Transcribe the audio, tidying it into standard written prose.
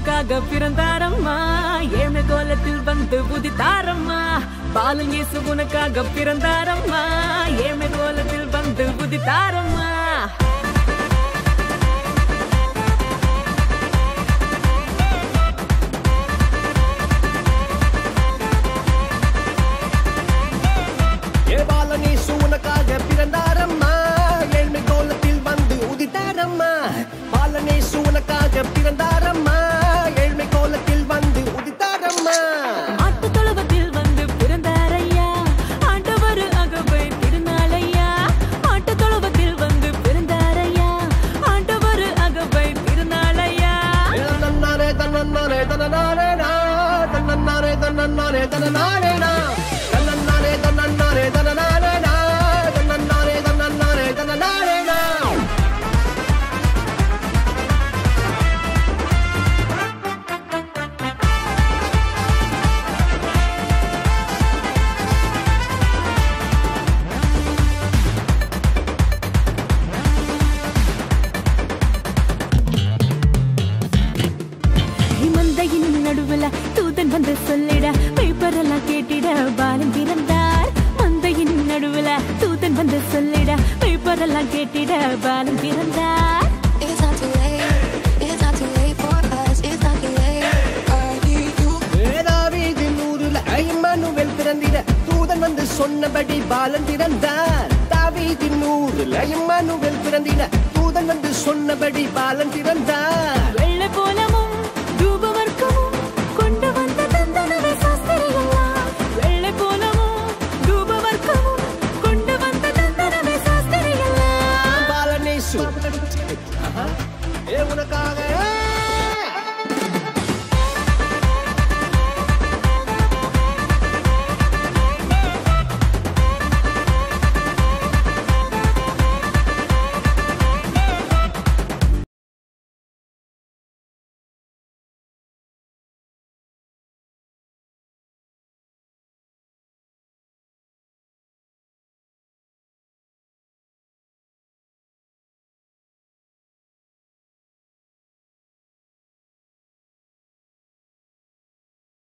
உனக்காக பிறந்தாரம்மா ஏழ்மை கோலத்தில் வந்து உதித்தாரம்மா பாலன் இயேசு உனக்காக பிறந்தாரம்மா ஏழ்மை கோலத்தில் வந்து உதித்தாரம்மா பாலன் இயேசு உனக்காக பிறந்தாரம்மா ஏழ்மை கோலத்தில் வந்து உதித்தாரம்மா பாலன் இயேசு உனக்காக பிறந்தாரம்மா ஏழ்மை கோலத்தில் வந்து உதித்தாரம்மா ஆட்டு தொழுவத்தில் வந்து பிறந்தாரையா ஆண்டவர் அகவை திருநாளையா ஆட்டு தொழுவத்தில் வந்து பிறந்தாரையா ஆண்டவர் அகவை திருநாளையா தன்னன்னாரே தன்னன்னாரே தன்னனாரே தன்னன்னாரே தன்னன்னாரே தன்னனாரே தன்னன்னாரே தன்னன்னாரே தன்னனாரே தன்னன்னாரே தன்னன்னாரே தன்னனாரே நடுவுல தூதன் வந்து சொல்லிட பேப்பரெல்லாம் கேட்டிட பாலன் பிறந்தார் மந்தையின் நடுவுல தூதன் வந்து சொல்லிட பேப்பரெல்லாம் கேட்டிட பாலன் பிறந்தார் பிறந்திட தூதன் வந்து சொன்னபடி பாலன் பிறந்தார் தாவீதின் ஊரில் இம்மானுவேல் பிறந்திட தூதன் வந்து சொன்னபடி பாலன் பிறந்தார்